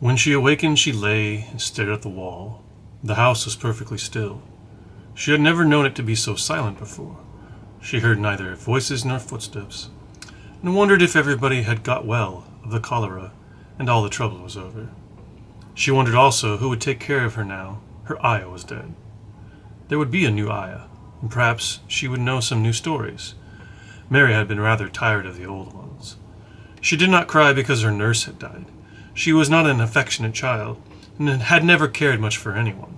When she awakened, she lay and stared at the wall. The house was perfectly still. She had never known it to be so silent before. She heard neither voices nor footsteps, and wondered if everybody had got well of the cholera and all the trouble was over. She wondered also who would take care of her now her Ayah was dead. There would be a new Ayah, and perhaps she would know some new stories. Mary had been rather tired of the old ones. She did not cry because her nurse had died. She was not an affectionate child, and had never cared much for anyone.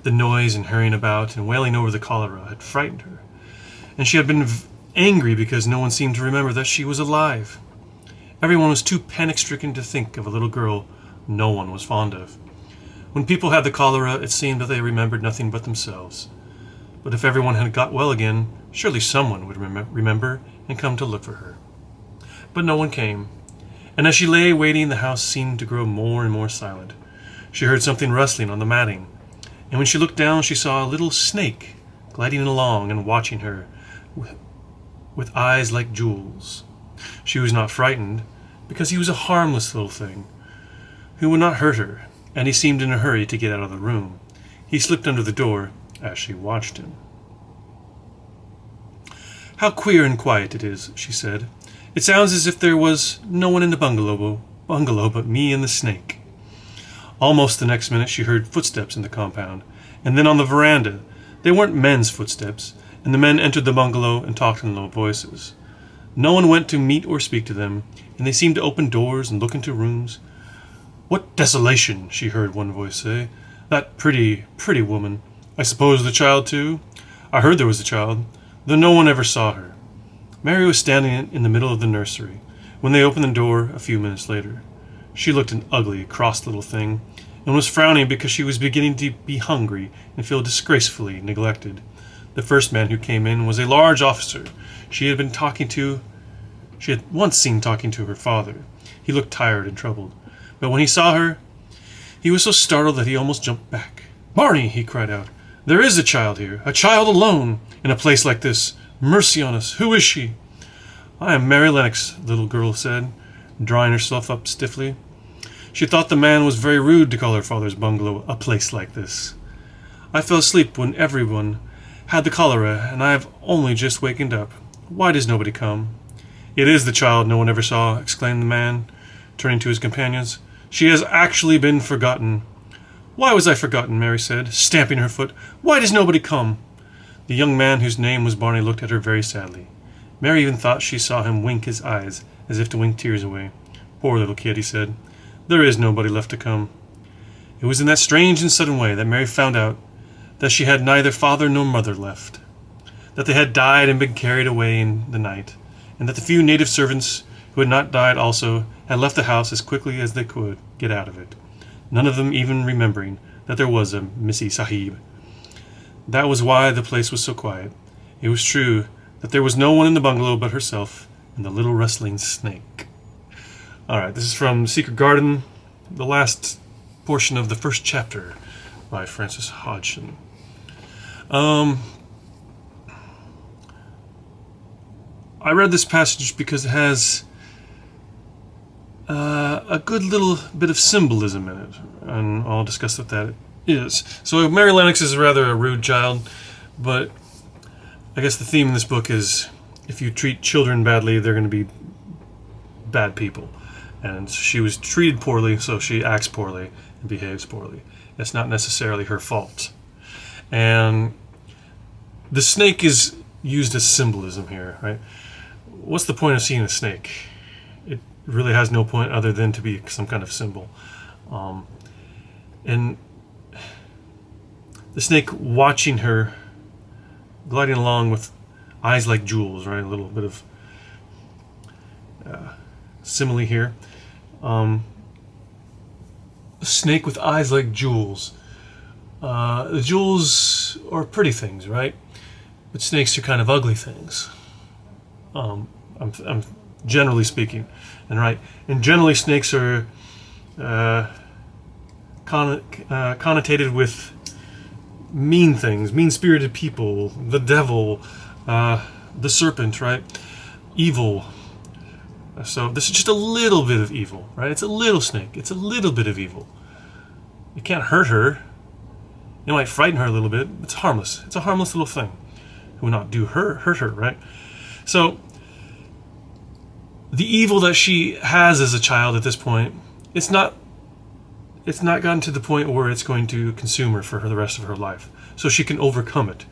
The noise and hurrying about and wailing over the cholera had frightened her, and she had been angry because no one seemed to remember that she was alive. Everyone was too panic-stricken to think of a little girl no one was fond of. When people had the cholera, it seemed that they remembered nothing but themselves. But if everyone had got well again, surely someone would remember and come to look for her. But no one came, and as she lay waiting, the house seemed to grow more and more silent. She heard something rustling on the matting, and when she looked down, she saw a little snake gliding along and watching her with eyes like jewels. She was not frightened, because he was a harmless little thing who would not hurt her, and he seemed in a hurry to get out of the room. He slipped under the door as she watched him. "How queer and quiet it is," she said. "It sounds as if there was no one in the bungalow but me and the snake." Almost the next minute she heard footsteps in the compound, and then on the veranda. They weren't men's footsteps, and the men entered the bungalow and talked in low voices. No one went to meet or speak to them, and they seemed to open doors and look into rooms. "What desolation," she heard one voice say. "That pretty, pretty woman. I suppose the child too? I heard there was a child, though no one ever saw her." Mary was standing in the middle of the nursery when they opened the door a few minutes later. She looked an ugly, cross little thing, and was frowning because she was beginning to be hungry and feel disgracefully neglected. The first man who came in was a large officer she had once seen talking to her father. He looked tired and troubled, but when he saw her, he was so startled that he almost jumped back. "Barney," he cried out, "there is a child here, a child alone, in a place like this. Mercy on us, who is she?" "I am Mary Lennox," the little girl said, drawing herself up stiffly. She thought the man was very rude to call her father's bungalow a place like this. "I fell asleep when everyone had the cholera, and I have only just wakened up. Why does nobody come?" "It is the child no one ever saw," exclaimed the man, turning to his companions. "She has actually been forgotten." "Why was I forgotten?" Mary said, stamping her foot. "Why does nobody come?" The young man, whose name was Barney, looked at her very sadly. Mary even thought she saw him wink his eyes, as if to wink tears away. "Poor little kid," he said. "There is nobody left to come." It was in that strange and sudden way that Mary found out that she had neither father nor mother left, that they had died and been carried away in the night, and that the few native servants who had not died also had left the house as quickly as they could get out of it, none of them even remembering that there was a Missy Sahib. That was why the place was so quiet. It was true that there was no one in the bungalow but herself and the little rustling snake. All right, this is from Secret Garden, the last portion of the first chapter by Frances Hodgson. I read this passage because it has a good little bit of symbolism in it, and I'll discuss what that is. So Mary Lennox is rather a rude child, but I guess the theme in this book is if you treat children badly, they're going to be bad people. And she was treated poorly, so she acts poorly and behaves poorly. It's not necessarily her fault. And the snake is used as symbolism here, right? What's the point of seeing a snake? It really has no point other than to be some kind of symbol. And the snake watching her, gliding along with eyes like jewels, right? A little bit of simile here. A snake with eyes like jewels. The jewels are pretty things, right? But snakes are kind of ugly things. I'm generally speaking, and generally snakes are connotated with mean things, mean-spirited people, the devil, the serpent, right? Evil. So this is just a little bit of evil, right? It's a little snake. It's a little bit of evil. It can't hurt her. It might frighten her a little bit. It's harmless. It's a harmless little thing. It will not hurt her, right? So the evil that she has as a child at this point, it's not gotten to the point where it's going to consume her for the rest of her life. So she can overcome it.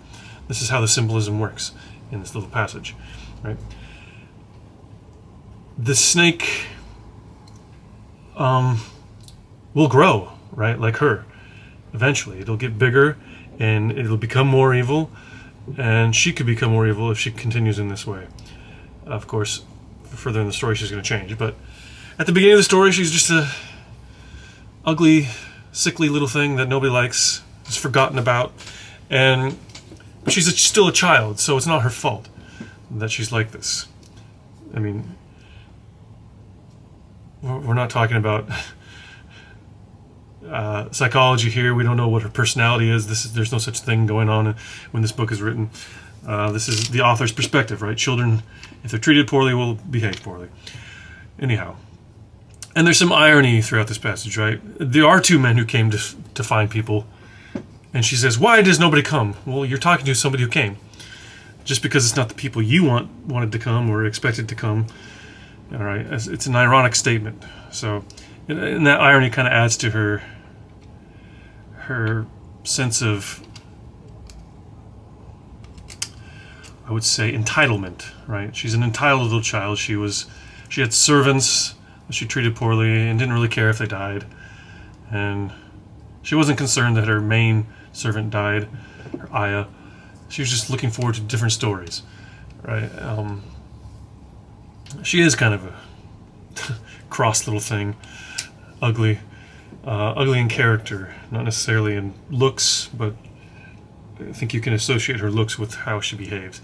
This is how the symbolism works in this little passage, right? The snake will grow, right? Like her. Eventually, it'll get bigger and it'll become more evil, and she could become more evil if she continues in this way. Of course, further in the story, she's going to change. But at the beginning of the story, she's just a ugly, sickly little thing that nobody likes, is forgotten about, and she's still a child, so it's not her fault that she's like this. I mean, we're not talking about psychology here. We don't know what her personality is. There's no such thing going on when this book is written. This is the author's perspective, right? Children, if they're treated poorly, will behave poorly. Anyhow, and there's some irony throughout this passage, right? There are two men who came to find people, and she says, "Why does nobody come?" Well, you're talking to somebody who came. Just because it's not the people you wanted to come or expected to come, all right? It's an ironic statement. So, and that irony kind of adds to her sense of, I would say, entitlement, right? She's an entitled little child. She had servants that she treated poorly and didn't really care if they died. And she wasn't concerned that her main servant died, her Aya. She was just looking forward to different stories, right? She is kind of a cross little thing, ugly in character, not necessarily in looks, but I think you can associate her looks with how she behaves.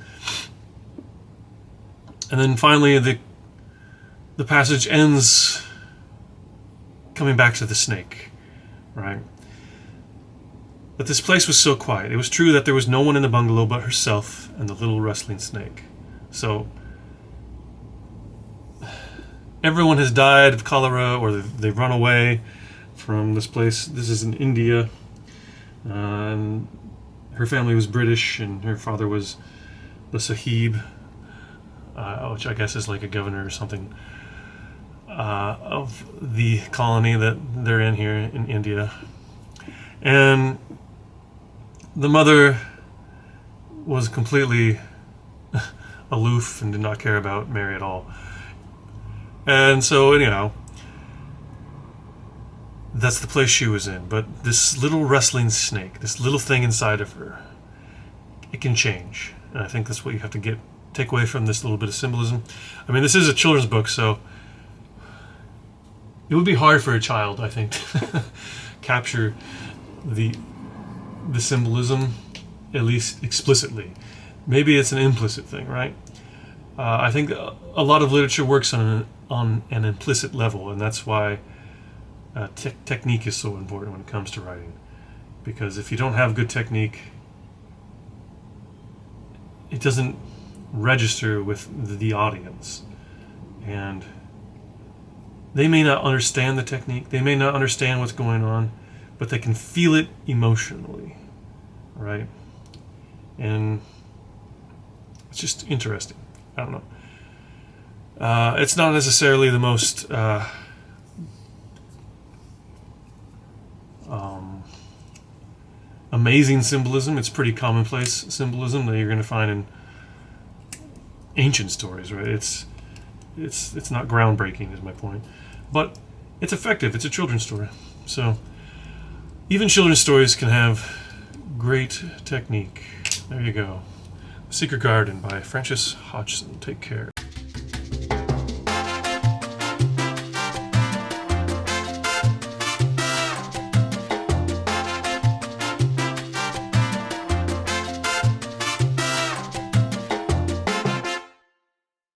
And then finally, the passage ends coming back to the snake, right? But this place was so quiet. It was true that there was no one in the bungalow but herself and the little rustling snake. So everyone has died of cholera, or they've run away from this place. This is in India. And her family was British, and her father was the Sahib, which I guess is like a governor or something, of the colony that they're in here in India. And the mother was completely aloof and did not care about Mary at all. And so anyhow, that's the place she was in. But this little wrestling snake, this little thing inside of her, it can change. And I think that's what you have to take away from this little bit of symbolism. I mean, this is a children's book, so it would be hard for a child, I think, to capture the symbolism, at least explicitly. Maybe it's an implicit thing, right? I think a lot of literature works on an implicit level, and that's why technique is so important when it comes to writing. Because if you don't have good technique, it doesn't register with the audience. And they may not understand the technique, they may not understand what's going on, but they can feel it emotionally, right? And it's just interesting. I don't know. It's not necessarily the most amazing symbolism. It's pretty commonplace symbolism that you're going to find in ancient stories, right? It's not groundbreaking, is my point, but it's effective. It's a children's story, so even children's stories can have great technique. There you go. Secret Garden by Frances Hodgson. Take care.